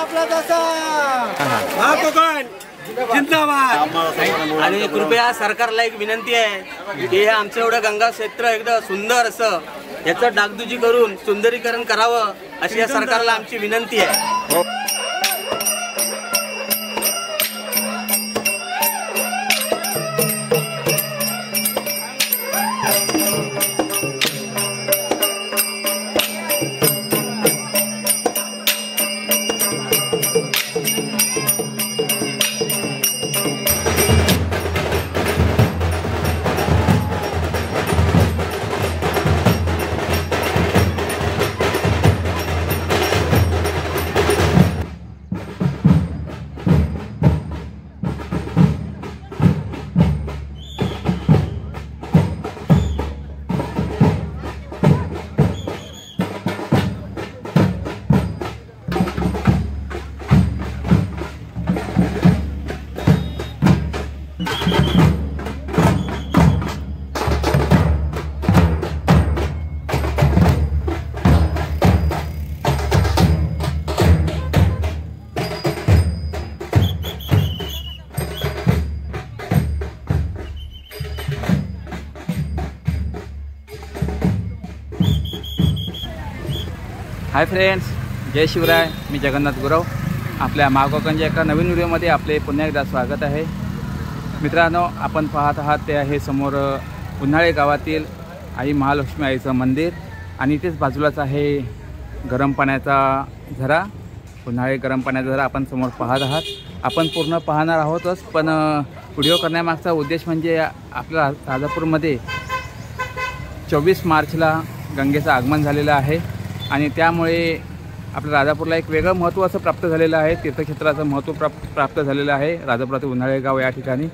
आपला तसा जिंदाबाद। आणि कृपया सरकारला एक विनंती आहे की हे आमचं एवढं गंगा क्षेत्र एकदम सुंदर असं याचं डागडुजी करून सुंदरीकरण करावं अशी या सरकारला आमची विनंती आहे। हाय फ्रेंड्स, जय शिवराय। मी जगन्नाथ गुरव आपल्या महाकोकणच्या एका नवीन व्हिडिओमध्ये आपले पुन्हा एकदा स्वागत आहे। मित्रांनो, आपण पाहत आहात ते आहे समोर उन्हाळे गावातील आई महालक्ष्मी आईचं मंदिर आणि इथेच बाजूलाच आहे गरम पाण्याचा झरा। उन्हाळे गरम पाण्याचा झरा आपण समोर पाहत आहात। आपण पूर्ण पाहणार आहोतच, पण व्हिडिओ करण्यामागचा उद्देश म्हणजे आपल्या राजापूरमध्ये 24 मार्चला गंगेचं आगमन झालेलं आहे आणि त्यामुळे आपल्या राजापूरला एक वेगळं महत्त्व असं प्राप्त झालेलं आहे। तीर्थक्षेत्राचं महत्त्व प्राप्त झालेलं आहे राजापुरातील उन्हाळे गाव या ठिकाणी।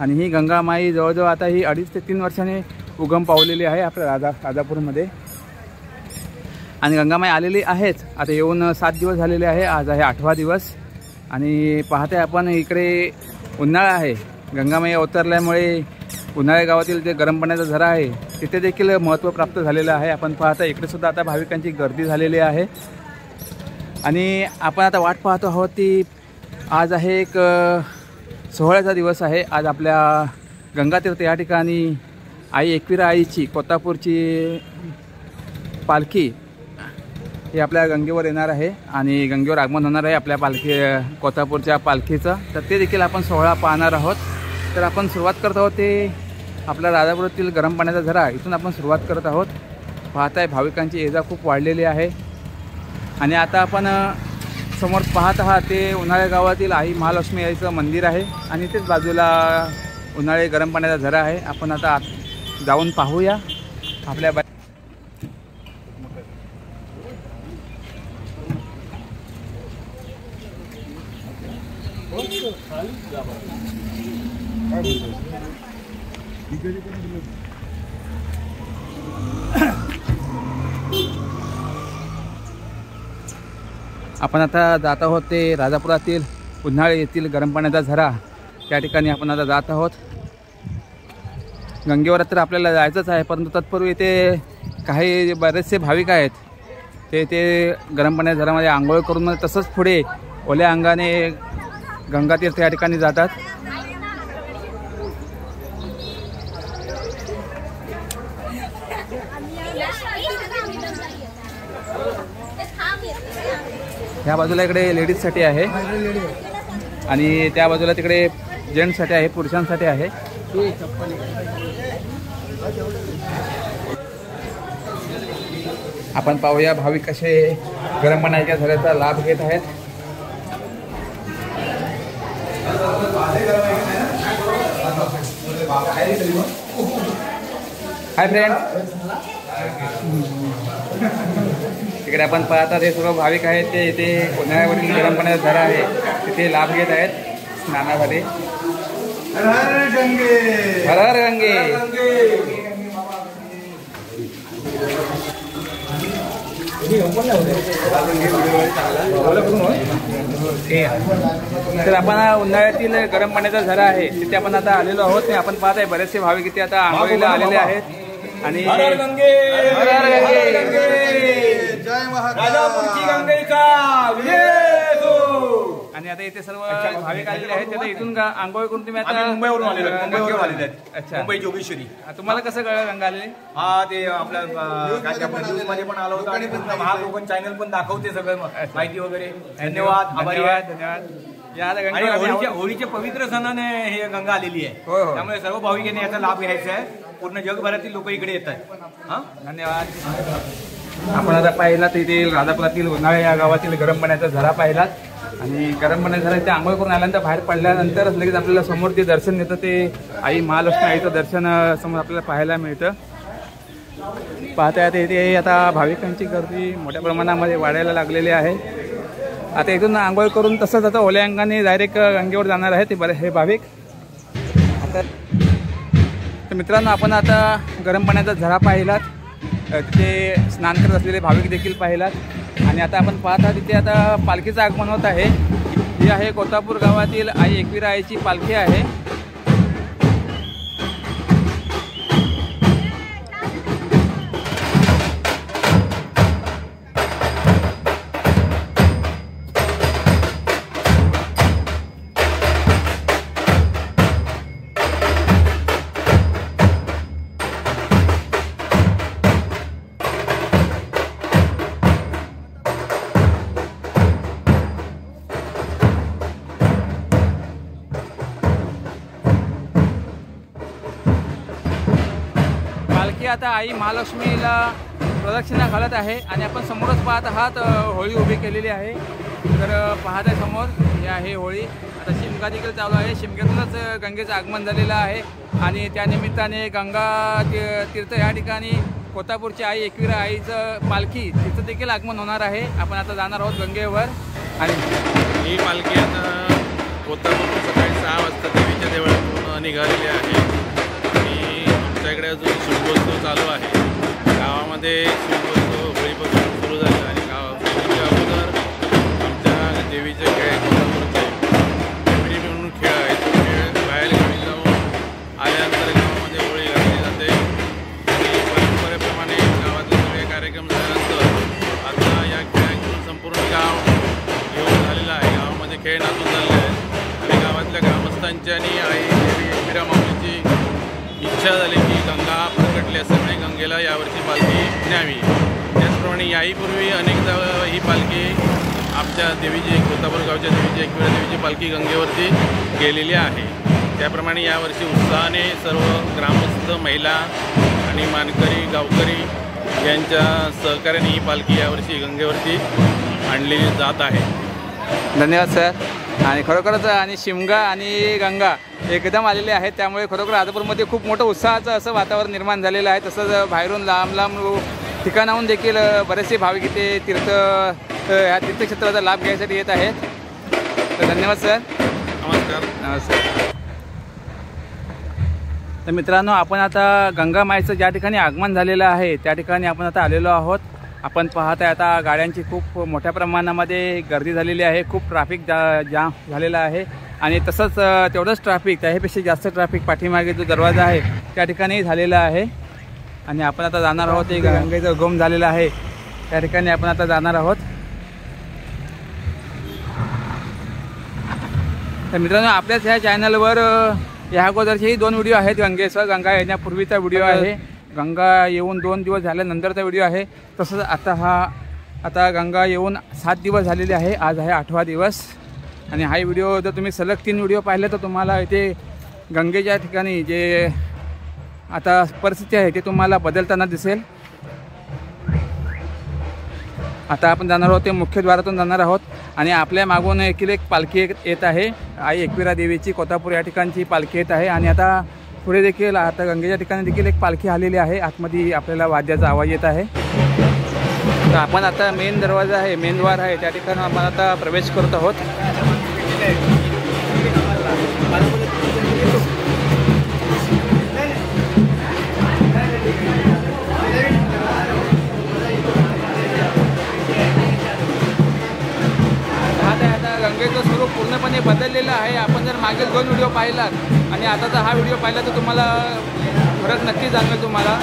आणि ही गंगामाई जवळजवळ आता ही 2.5 ते 3 वर्षांनी उगम पावलेली आहे आपल्या राजापूरमध्ये। आणि गंगामाई आलेली आहेच, आता येऊन 7 दिवस झालेले आहे, आज आहे 8वा दिवस। आणि पाहते आपण इकडे उन्हाळा आहे, गंगामाई अवतरल्यामुळे उन्हाळे गावातील जे गरम पाण्याचा झरा आहे तिथे देखील महत्त्व प्राप्त झालेलं आहे। आपण पाहता इकडे सुद्धा आता भाविकांची गर्दी झालेली आहे आणि आपण आता वाट पाहतो आहोत ती आज आहे एक सोहळ्याचा दिवस आहे। आज आपल्या गंगातीर्थ या ठिकाणी आई एकविरा आईची कोल्हापूरची पालखी ही आपल्या गंगेवर येणार आहे आणि गंगेवर आगमन होणार आहे आपल्या कोल्हापूरच्या पालखीचं। तर ते देखील आपण सोहळा पाहणार आहोत। तर आपण सुरुवात करत आहोत ते आपल्या राजापुरातील गरम पाण्याचा झरा, इथून आपण सुरुवात करत आहोत। पाहताय भाविकांची ये जा खूप वाढलेली आहे आणि आता आपण समोर पाहत आहात ते उन्हाळे गावातील आई महालक्ष्मी आईचं मंदिर आहे आणि तेच बाजूला उन्हाळे गरम पाण्याचा झरा आहे। आपण आता जाऊन पाहूया आपल्या आपण आता जात आहोत ते राजापुरातील उन्हाळे येथील गरम पाण्याचा झरा, त्या ठिकाणी आपण आता जात आहोत। गंगेवर तर आपल्याला जायचंच आहे, परंतु तत्पूर्वी इथे काही बरेचसे भाविक आहेत ते गरम पाण्याच्या झऱ्यामध्ये आंघोळ करून मग तसंच पुढे ओल्या अंगाने गंगातीर्थ या ठिकाणी जातात। ह्या बाजूला इकडे लेडीजसाठी आहे आणि त्या बाजूला तिकडे जेंट्ससाठी आहे, पुरुषांसाठी आहे। आपण पाहूया भाविक कसे गरम पाण्याच्या झऱ्याचा लाभ घेत आहेत। हाय फ्रेंड, तिकडे आपण पाहता ते सर्व भाविक आहेत ते इथे उन्हाळ्यावरील गरम पाण्याचा झरा आहे तिथे लाभ घेत आहेत स्नानासाठी। हर हर गंगे, हर हर गंगे। तर आपण उन्हाळ्यातील गरम पाण्याचा झरा आहे तिथे आपण आता आलेलो आहोत। आपण पाहत आहे बरेचसे भाविक इथे आता आंघोळीला आलेले आहेत आणि हर हर गंगे, हर हर गंगे, जय महाराजांची गंगेचा विजय हो। आणि आता इथे सर्व भाविक आलेले आहेत. आता इथून आंघोळ करून तुम्ही आता मुंबईवरून आलेले आहेत. अच्छा, मुंबई जोगेश्वरी. तुम्हाला कसं कळलं गंगा आलेले? हा, ते आपल्या न्यूज मध्ये पण आलं होतं आणि महाकोकण चॅनल पण दाखवते सगळं माहिती वगैरे. धन्यवाद, आभारी आहे. धन्यवाद. या होळीच्या पवित्र सणाने हे गंगा आलेली आहे. हो. त्यामुळे सर्व भाविकांनी याचा लाभ घ्यायचा आहे. पूर्ण जगभरातील लोक इकडे येतात. हा, धन्यवाद. आपण आता पाहिलात इथे राधापुरातील उन्हाळे या गावातील गरम पाण्याचा झरा पाहिलात. आणि गरम पाण्याचा झरा इथे आंघोळ करून आल्यानंतर बाहेर पडल्यानंतरच लगेच आपल्याला समोर जे दर्शन येतं ते आई महालक्ष्मी आईचं दर्शन समोर आपल्याला पाहायला मिळतं. पाहता येते इथे आता भाविकांची गर्दी मोठ्या प्रमाणामध्ये वाढायला लागलेली आहे. आता इथून आंघोळ करून तसंच आता ओल्या अंगाने डायरेक्ट गंगेवर जाणार आहे ते हे भाविक. आता तर मित्रांनो, आपण आता गरम पाण्याचा झरा पाहिलात, तिथे स्नान करत असलेले भाविक देखील पाहिलात. आणि आता आपण पाहता तिथे आता पालखीचं आगमन होत आहे. ही आहे कोतापूर गावातील आई एकविरा आईची पालखी आहे. आता आई महालक्ष्मीला प्रदक्षिणा घालत आहे. आणि आपण समोरच पाहत आहात होळी उभी केलेली आहे. तर पाहत आहे समोर ही आहे होळी. आता शिमगा देखील चालू आहे. शिमग्यातूनच गंगेचं आगमन झालेलं आहे. आणि त्यानिमित्ताने गंगा तीर्थ या ठिकाणी कोतापूरची आई एकविरा आईचं पालखी तिचं देखील आगमन होणार आहे. आपण आता जाणार आहोत गंगेवर. आणि ही पालखी आता कोतापूर सकाळी 6 वाजता देवीच्या देवळातून निघालेली आहे. आमच्याकडे अजून शिमगोत्सव चालू आहे. गावामध्ये शिमगोत्सव होळीपासून सुरू झाला आणि होळीच्या अगोदर आमच्या देवीचे खेळ कोल्हापूरचे मेमरी म्हणून खेळ आहेत. खेळ बाहेर गावी जाऊन आल्यानंतर गावामध्ये होळी घातली जाते. आणि परंपरेप्रमाणे गावातले सगळे कार्यक्रम झाल्यानंतर आता या खेळातून संपूर्ण गाव घेऊन झालेलं आहे. गावामध्ये खेळ नाचून झालेले आहेत. आणि गावातल्या ग्रामस्थांची आणि आई देवी एकविरा माऊलीची इच्छा झाली की गंगा प्रकटली असल्यामुळे गंगेला यावर्षी पालखी न्यावी. त्याचप्रमाणे याहीपूर्वी अनेकदा ही पालखी आमच्या देवीची कोतापूर गावच्या देवीची एकविरा देवीची पालखी गंगेवरती गेलेली आहे. त्याप्रमाणे यावर्षी उत्साहाने सर्व ग्रामस्थ महिला आणि मानकरी गावकरी यांच्या सहकार्याने ही पालखी यावर्षी गंगेवरती आणली जात आहे. धन्यवाद सर. आणि खरोखरच आणि शिमगा आणि गंगा एकदम आलेले आहेत. त्यामुळे खरोखर राजापूरमध्ये खूप मोठं उत्साहाचं असं वातावरण निर्माण झालेलं आहे. तसंच बाहेरून लांब लांब ठिकाणाहून देखील बरेचसे भाविक इथे या तीर्थक्षेत्राचा लाभ घ्यायसाठी येत आहेत. तर धन्यवाद सर. नमस्कार. नमस्कार. तर मित्रांनो, आपण आता गंगा माईचं ज्या ठिकाणी आगमन झालेलं आहे त्या ठिकाणी आपण आता आलेलो आहोत. आपण पाहत आहे आता गाड्यांची खूप मोठ्या प्रमाणामध्ये गर्दी झालेली आहे. खूप ट्रॅफिक जाम झालेला आहे. आणि तसंच तेवढंच ट्रॅफिक, त्यापेक्षा जास्त ट्रॅफिक पाठीमागे जो दरवाजा आहे त्या ठिकाणी झालेला आहे. आणि आपण आता जाणार आहोत. एक गंगेचा उगम झालेला आहे त्या ठिकाणी आपण आता जाणार आहोत. तर मित्रांनो, आपल्याच ह्या चॅनलवर या अगोदरचेही 2 व्हिडिओ आहेत गंगेसह. गंगा येण्यापूर्वीचा व्हिडिओ आहे, गंगा येऊन 2 दिवस झाल्यानंतरचा व्हिडिओ आहे. तसंच आता गंगा येऊन 7 दिवस झालेले आहे. आज आहे 8वा दिवस. आणि हा व्हिडिओ जर तुम्ही सलग 3 व्हिडिओ पाहिले तर तुम्हाला इथे गंगेच्या ठिकाणी जे आता परिस्थिती आहे ते तुम्हाला बदलताना दिसेल. आता आपण जाणार आहोत ते मुख्यद्वारातून जाणार आहोत. आणि आपल्या मागून एक पालखी येत आहे. आई एकविरा देवीची कोतापूर या ठिकाणची पालखी येत आहे. आणि आता पुढे देखील आता गंगेच्या ठिकाणी देखील एक पालखी आलेली आहे. आतमध्ये आपल्याला वाद्याचा आवाज येत आहे. तर आपण आता मेन दरवाजा आहे, मेन द्वार आहे त्या ठिकाणी आपण आता प्रवेश करत आहोत. गंगेचं स्वरूप पूर्णपणे बदललेलं आहे. आपण जर मागील 2 व्हिडिओ पाहिलात आणि आताचा हा व्हिडिओ पाहिला तर तुम्हाला फरक नक्की जाणवेल. तुम्हाला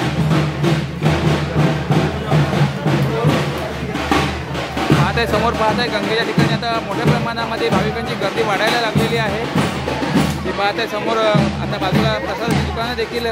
आहे समोर पाहत आहे गंगेच्या ठिकाणी आता मोठ्या प्रमाणामध्ये भाविकांची गर्दी वाढायला लागलेली आहे. ते पाहत आहे समोर आता बाजूला प्रसादाची दुकानं देखील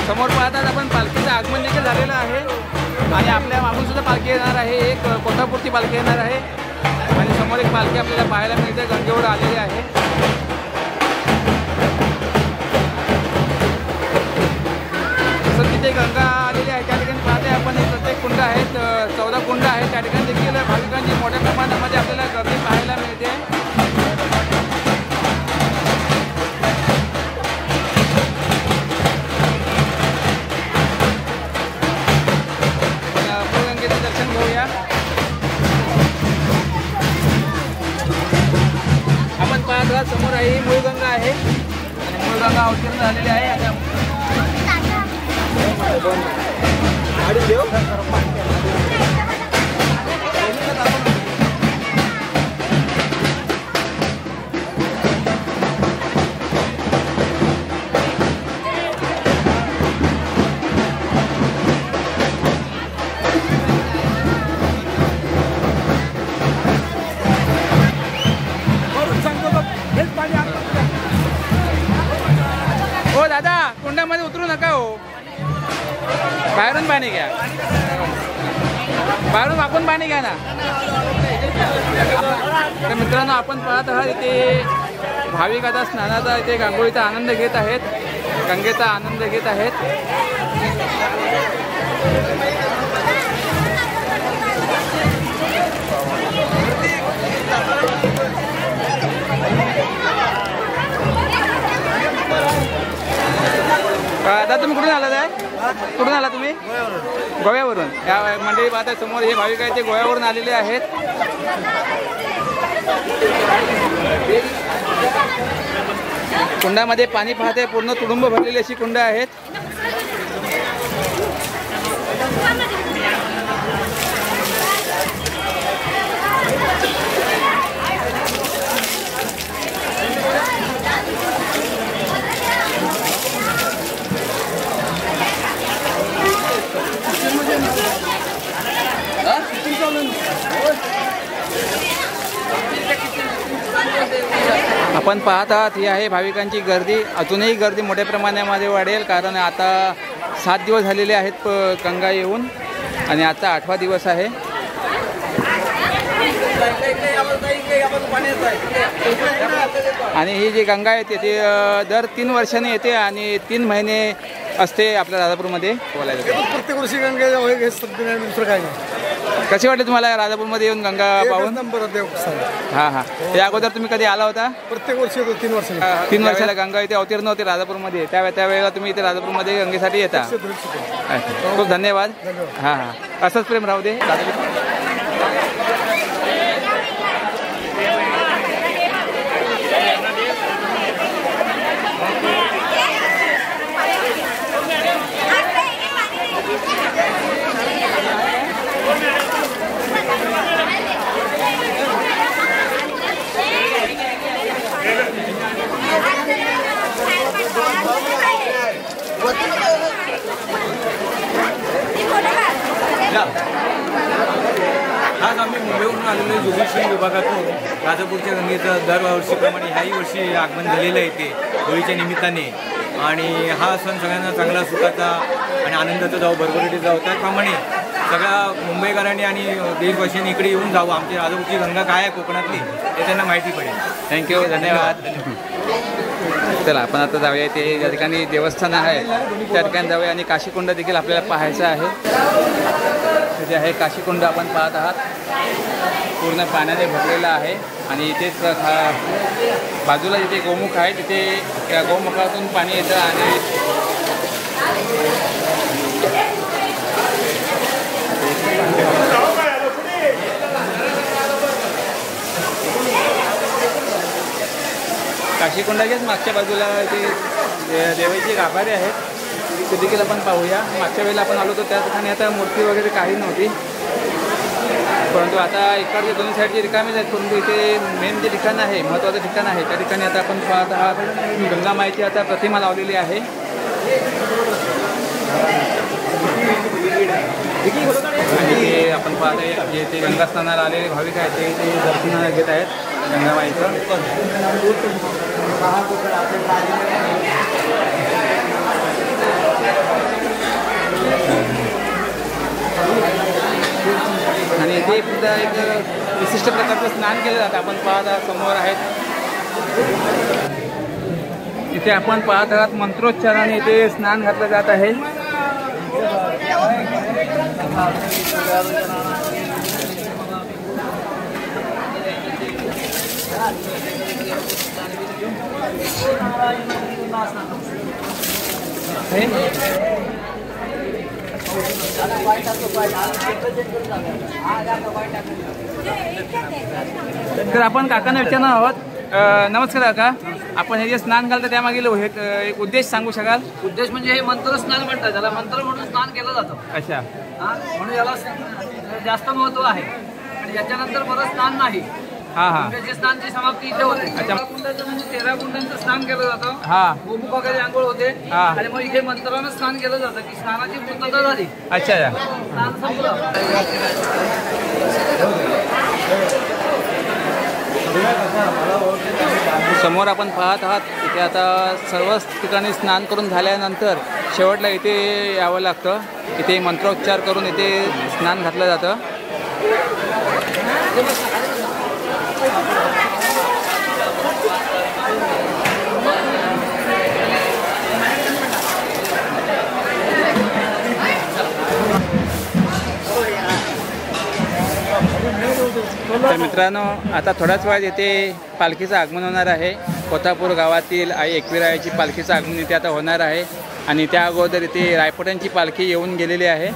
समोर पाहतात आपण पालखीचं आगमन देखील झालेलं आहे आणि आपल्या मागून सुद्धा पालखी येणार आहे. एक कोल्हापूरची पालखी येणार आहे आणि समोर एक पालखी आपल्याला पाहायला मिळते गंगेवर आलेली आहे. तसंच तिथे गंगा आलेली आहे त्या ठिकाणी पाहते आपण हे प्रत्येक कुंड आहेत 14 कुंड आहेत त्या ठिकाणी देखील भाविकांची मोठ्या प्रमाणामध्ये आपल्याला गर्दी पाहायला मिळते. आपण पाहत समोर आहे ही मूळगंगा आहे आणि मूळगंगा अवतीर्ण झालेली आहे. आता हो दादा कुंडामध्ये उतरू नका हो, बाहेरून पाणी घ्या, बाहेरून वाकून पाणी घ्या ना. तर मित्रांनो आपण पाहत आहात इथे भाविक आता स्नानाचा इथे गांगोळीचा आनंद घेत आहेत, गंगेचा आनंद घेत आहेत. दादा तुम्ही कुठून आलात आहे? कुठून आला तुम्ही? गोव्यावरून. या मंडळी पाहता समोर हे भाविक आहेत ते गोव्यावरून आलेले आहेत. कुंडामध्ये पाणी पाहते पूर्ण तुडुंब भरलेली अशी कुंड आहेत. आपण पाहत आहात ही आहे भाविकांची गर्दी. अजूनही गर्दी मोठ्या प्रमाणामध्ये वाढेल कारण आता 7 दिवस झालेले आहेत गंगा येऊन आणि आता 8वा दिवस आहे. आणि ही जी गंगा येते ती दर 3 वर्षांनी येते आणि 3 महिने असते आपल्या राजापूरमध्ये. प्रत्येक वर्षी गंगा दुसरं काय नाही. कशी वाटते तुम्हाला राजापूरमध्ये येऊन गंगा पाहून? हां हां. या अगोदर तुम्ही कधी आला होता? प्रत्येक वर्षी येतो 3 वर्ष. 3 वर्षाला गंगा इथे अवतीर्ण होते राजापूरमध्ये, त्यावेळेला तुम्ही इथे राजापूरमध्ये गंगेसाठी येता. खूप धन्यवाद. हां हां असंच प्रेम राहू दे. आज आम्ही मुंबईवरून आलेलो जोगेश्वरी विभागातून राजापूरच्या गंगेचं दरवर्षीप्रमाणे ह्याही वर्षी आगमन झालेलं आहे ते होळीच्या निमित्ताने. आणि हा सण सगळ्यांना चांगला सुखाचा आणि आनंदाचा जावं, भरभराटीचा जावं, त्याप्रमाणे सगळ्या मुंबईकरांनी आणि देशवासियांनी इकडे येऊन जावं. आमची राजापूरची गंगा काय आहे कोकणातली हे त्यांना माहिती पडेल. थँक्यू, धन्यवाद. चला आपण आता जाऊया. ते ज्या ठिकाणी देवस्थान आहे त्या ठिकाणी जाऊया आणि काशीकुंड देखील आपल्याला पाहायचं आहे. तिथे आहे काशीकुंड आपण पाहत आहात. पूर्ण पाण्याने भरलेला आहे आणि इथेच बाजूला जिथे गोमुख आहे तिथे त्या गोमुखातून पाणी येतं आणि काशीकुंडाच्याच मागच्या बाजूला ते देवाचे गाभारे आहेत, ते देखील आपण पाहूया. मागच्या वेळेला आपण आलो होतो त्या ठिकाणी आता मूर्ती वगैरे काही नव्हती, परंतु आता इकडचे दोन्ही साईडचे रिकामेच आहेत. परंतु इथे मेन जे ठिकाण आहे, महत्त्वाचं ठिकाण आहे, त्या ठिकाणी आता आपण पाहत आहात गंगामाईची आता प्रतिमा लावलेली आहे. आणि ते आपण पाहत आहे जे ते गंगास्नानाला आलेले भाविक आहेत ते दर्शन घेत आहेत गंगामाईचं. आणि इथे सुद्धा एक विशिष्ट प्रकारचं स्नान केलं जातं. आपण पाहत आहात समोर आहेत, इथे आपण पाहत आहात मंत्रोच्चाराने इथे स्नान घातलं जात आहे. तर आपण काकांना विचारणार आहोत. नमस्कार काका, आपण हे जे स्नान घालतं त्यामागील एक उद्देश सांगू शकाल? उद्देश म्हणजे हे मंत्र स्नान म्हणतात, त्याला मंत्र म्हणून स्नान केलं जातं. अच्छा, म्हणून याला जास्त महत्व आहे. आणि याच्यानंतर परत स्नान नाही. हां हां, कुंडाचे स्नानची समाप्ती इथे होते. अच्छा, कुंडाचं म्हणजे 13 कुंडांचं स्नान केलं जातं. हां, गोमुख वगैरे आंघोळ होते हां. आणि मग इथे मंत्रानं स्नान केलं जातं की स्नानाची पूर्तता झाली, अच्छा, स्नान संपलं. समोर आपण पाहत आहात इथे आता सर्वच ठिकाणी स्नान करून झाल्यानंतर शेवटला इथे यावं लागतं. इथे मंत्रोच्चार करून इथे स्नान घातलं जातं. तर मित्रांनो, आता थोड्याच वेळात येथे पालखीचं आगमन होणार आहे. कोथापूर गावातील आई एकविरायाची पालखीचं आगमन इथे आता होणार आहे आणि त्या अगोदर इथे रायफोड्यांची पालखी येऊन गेलेली आहे.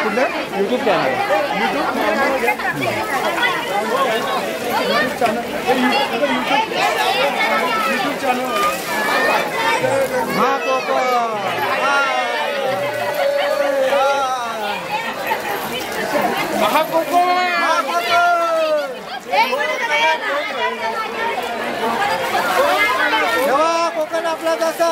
कुठलं यूट्यूब चॅनल कोकण आपला जसा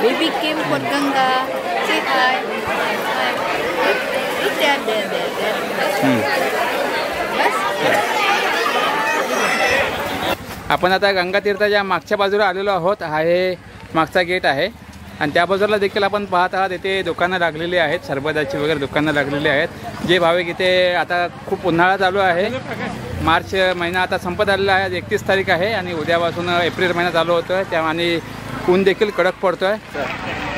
Baby Kim Pot Ganga, say hi. Hi. Look there. Yes? आपण आता गंगा तीर्थाच्या मागच्या बाजूला आलेलो आहोत. हा हे मागचा गेट आहे आणि त्या बाजूला देखील आपण पाहत आहात इथे दुकानं लागलेली आहेत, सरबताची वगैरे दुकानं लागलेली आहेत. जे भाविक इथे आता खूप उन्हाळा चालू आहे, मार्च महिना आता संपत आलेला आहे, 31 तारीख आहे आणि उद्यापासून एप्रिल महिना चालू होतो आहे आणि ऊन देखील कडक पडतो आहे.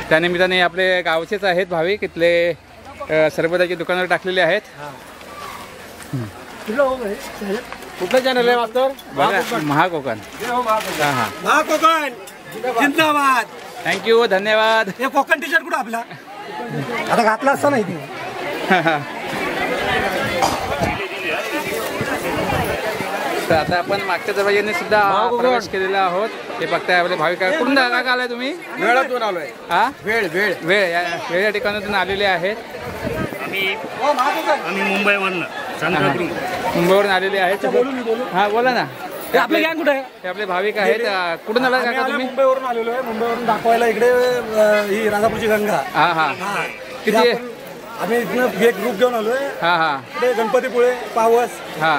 त्यानिमित्ताने आपले गावचेच आहेत भाविक, इथले सरबताची दुकानं टाकलेली आहेत. कुठलं चॅनल आहे मास्तर? बघा महाकोकण. हां हां महाकोकण जिंदाबाद. थँक्यू, धन्यवाद. हे कोकण टी शर्ट कुठं आपला आता घातला असता नाही ते. तर आता आपण मागच्या दरवाजाने सुद्धा प्रवेश केलेला आहोत. हे बघताय आपले भाविक. कुठून का आलाय तुम्ही? वेळातून आलोय. हा वेळ या ठिकाणातून आलेले आहेत. आम्ही मुंबईवरून आलेले आहेत. हा बोला ना. आपलं गँग कुठे आहे? हे आपले भाविक आहेत. कुठून आला काका तुम्ही? मुंबईवरून आलेलो आहे. मुंबईवरून दाखवायला इकडे ही राजापूरची गंगा. हा हा किती? आम्ही इथनं एक ग्रुप घेऊन आलोय. हा हा इकडे गणपतीपुळे, पावस, हा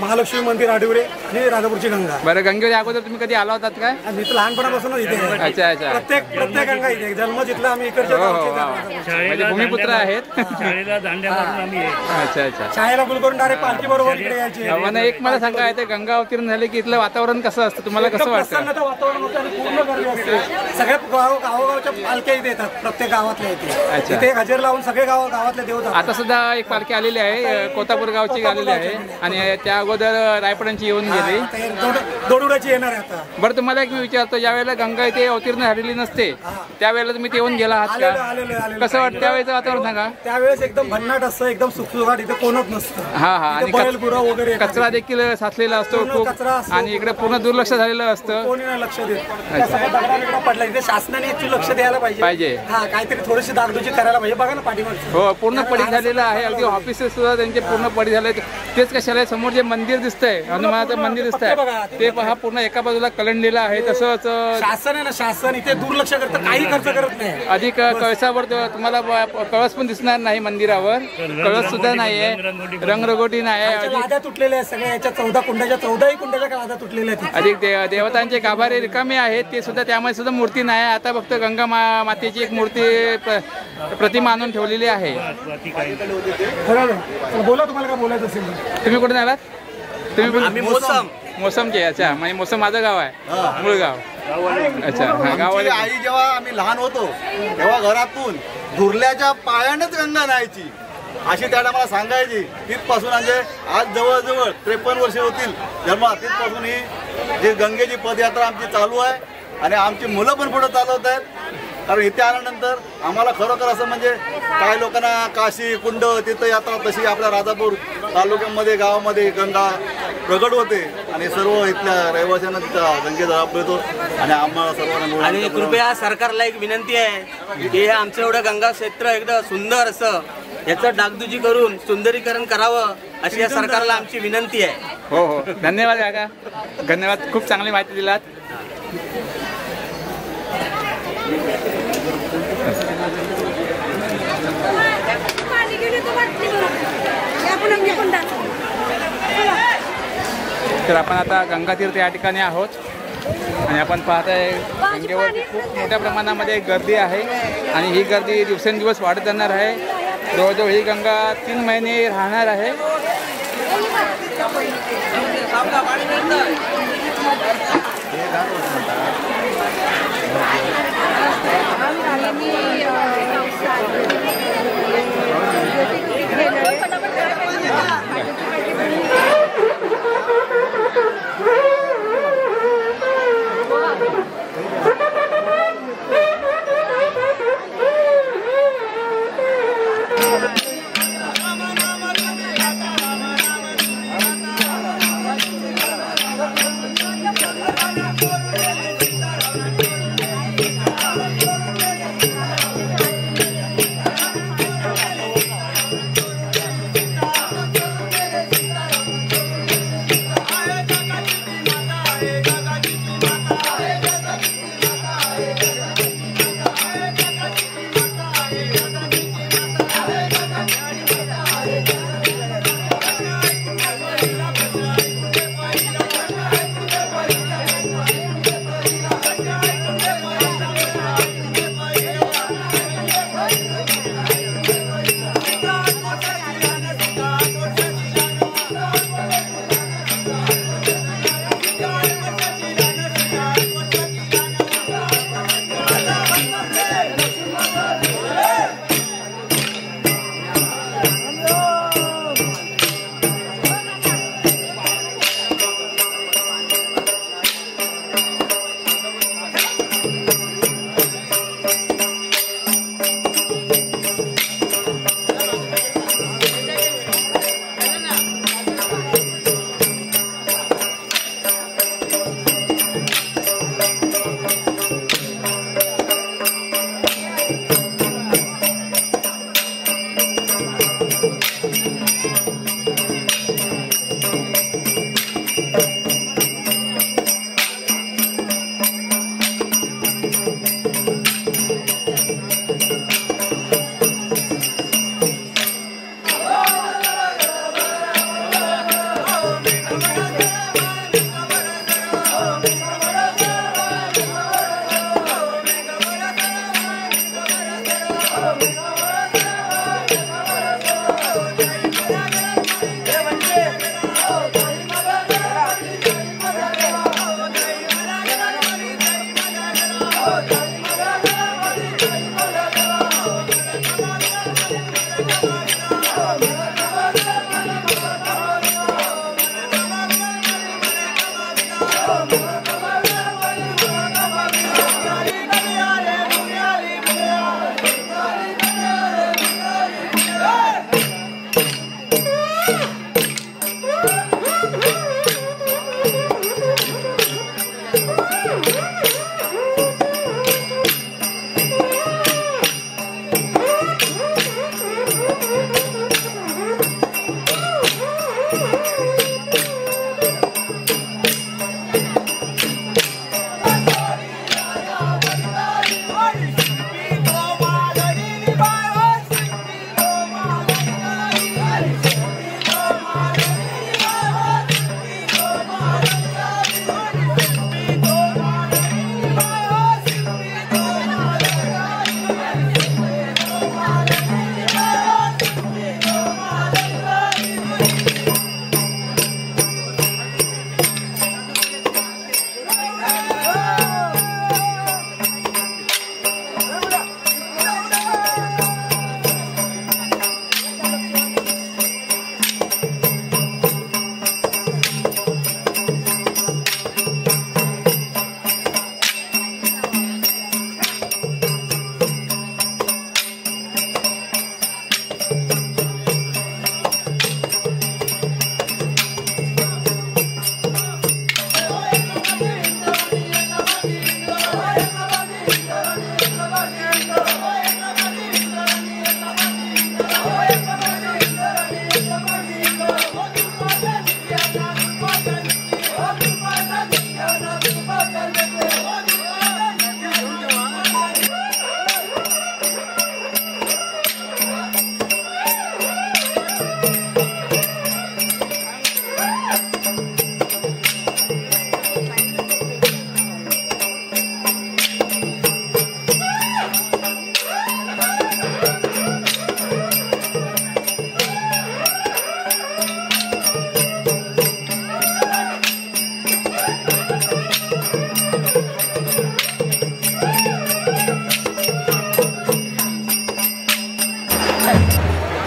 महालक्ष्मी मंदिर, आडिवरे आणि राजापूरची गंगा. बरं, गंगेच्या अगोदर तुम्ही कधी आला होतात काय? मी तर लहानपणापासूनच इथे आहे. अच्छा अच्छा. प्रत्येक गंगा इथे जन्म जिथला आम्ही इकडच्या म्हणजे भूमिपुत्र आहेत. शाळेला दांड्या मारून आम्ही अच्छा अच्छा. शाळेला गुल करून डायरेक्ट पालखी बरोबर इकडे यायची. मला एक मला सांगा, ते गंगा अवतीर्ण झाले की इथलं वातावरण कसं असतं, तुम्हाला कसं वाटतं? प्रसन्नता वातावरण होतं आणि पूर्ण गर्दी असते. सगळ्या गावोगावच्या पालख्या इथे येतात, प्रत्येक गावातल्या इथे. इथे हजेर लावून सगळे गावातले देव जातात. आता सुद्धा एक पालखी आलेली आहे, कोतापूर गावची आलेली आहे आणि त्या अगोदर रायपडांची येऊन गेली. दोडुड्याची येणार आहे आता. बरं, तुम्हाला एक मी विचारतो, ज्या वेळेला गंगा इथे अवतीर्ण झालेली नसते त्यावेळेला तुम्ही ते येऊन गेला आहात का? कसं वाटतं त्यावेळेचं वातावरण सांगा? त्यावेळेस एकदम भन्नाट असतं, एकदम सुखसुखाट, इथे कोणच नसतं. हा हा. आणि वगैरे कचरा देखील साचलेला असतो खूप आणि इकडे पूर्ण दुर्लक्ष झालेलं असतं. कोणी नाही लक्ष देत. पडला इथे शासनाने याची लक्ष द्यायला पाहिजे. हा, काहीतरी थोडीशी दागदुजी करायला पाहिजे. बघा ना पाठीमागचं. हो, पूर्ण पडीक झालेलं आहे. अगदी ऑफिसेस सुद्धा त्यांचे पूर्ण पडीक झाले. तेच कशाला समोर जे मंदिर दिसतंय, हनुमानाचं मंदिर दिसतंय, ते पहा पूर्ण एका बाजूला कलंडलेलं आहे. तसंच शासन आहे ना, शासन इथे दुर्लक्ष करतं, काही खर्च करत नाही. अधिक कळसावर तुम्हाला कळस पण दिसणार नाही, मंदिरावर कळस सुद्धा नाहीये, रंगरंगोटी नाही. लाद्या तुटलेल्या आहेत सगळ्या, याच्या 14 कुंडाच्या 14ही कुंडाच्या लाद्या तुटलेल्या आहेत. अधिक देवतांचे गाभारे रिकामे आहेत, ते सुद्धा त्यामध्ये सुद्धा मूर्ती नाही. आता फक्त गंगा मातेची एक मूर्ती प्रतिमा आणून ठेवलेली आहे. बोला, तुम्हाला काय बोलायचं असेल. तुम्ही कुठून आलात? आम्ही मोसमचे. अच्छा, म्हणजे मोसम माझं गाव आहे, मूळ गाव. अच्छा, गावाला आई जेव्हा आम्ही लहान होतो तेव्हा घरातून धुरल्याच्या पायानेच गंगा न्यायची. अशी त्या टायमाला सांगायची. तिथपासून म्हणजे आज जवळजवळ 53 वर्षे होतील जन्मा. तिथपासून ही जी गंगेची पदयात्रा आमची चालू आहे आणि आमची मुलं पण पुढे चालवत आहेत. कारण इथे आल्यानंतर आम्हाला खरोखर असं म्हणजे काही लोकांना काशी कुंड तीर्थयात्रा तशी आपल्या राजापूर तालुक्यामध्ये गावामध्ये गंगा प्रगट होते आणि सर्व इथल्या रहिवाशांना तिथं गंगेचा लाभ मिळतो आणि आम्हाला सर्वांना. आणि कृपया सरकारला एक विनंती आहे की हे आमचं एवढं गंगा क्षेत्र एकदम सुंदर असं याचं डागडुजी करून सुंदरीकरण करावं अशी या सरकारला आमची विनंती आहे. हो हो, धन्यवाद काका, धन्यवाद, खूप चांगली माहिती दिलात. तर आपण आता गंगातीर्थ या ठिकाणी आहोत आणि आपण पाहताय गंगेवरती खूप मोठ्या प्रमाणामध्ये गर्दी आहे आणि ही गर्दी दिवसेंदिवस वाढत जाणार आहे. जवळजवळ ही गंगा 3 महिने राहणार आहे.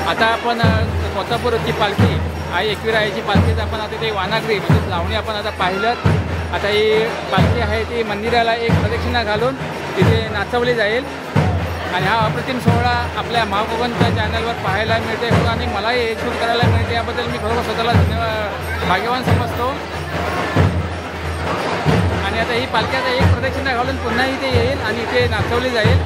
आता आपण कोल्हापूरची पालखी आई एकविरायाची पालखीच आपण आता ते वानागरी म्हणजे लावणी आपण आता पाहिलं. आता ही पालखी आहे ती मंदिराला एक प्रदक्षिणा घालून तिथे नाचवली जाईल आणि हा अप्रतिम सोहळा आपल्या महाकोकणच्या चॅनलवर पाहायला मिळते आणि मलाही हे शूट करायला मिळते. याबद्दल मी खरोखर स्वतःला भाग्यवान समजतो. आणि आता ही पालखी आता एक प्रदक्षिणा घालून पुन्हा इथे येईल आणि इथे नाचवली जाईल.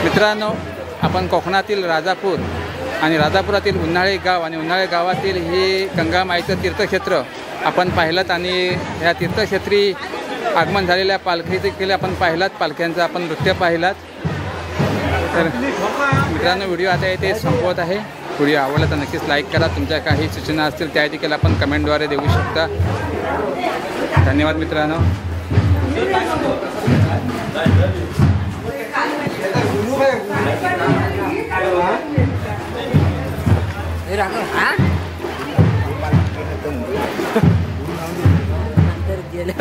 मित्रांनो, आपण कोकणातील राजापूर आणि राजापुरातील उन्हाळे गाव आणि उन्हाळे गावातील हे गंगा माईचं तीर्थक्षेत्र आपण पाहिलात आणि ह्या तीर्थक्षेत्री आगमन झालेल्या पालखी देखील आपण पाहिलात, पालख्यांचं आपण नृत्य पाहिलात. तर मित्रांनो व्हिडिओ आता इथे संपवत आहे. व्हिडिओ आवडला तर नक्कीच लाईक करा. तुमच्या काही सूचना असतील त्या देखील आपण कमेंटद्वारे देऊ शकता. धन्यवाद मित्रांनो. गेलं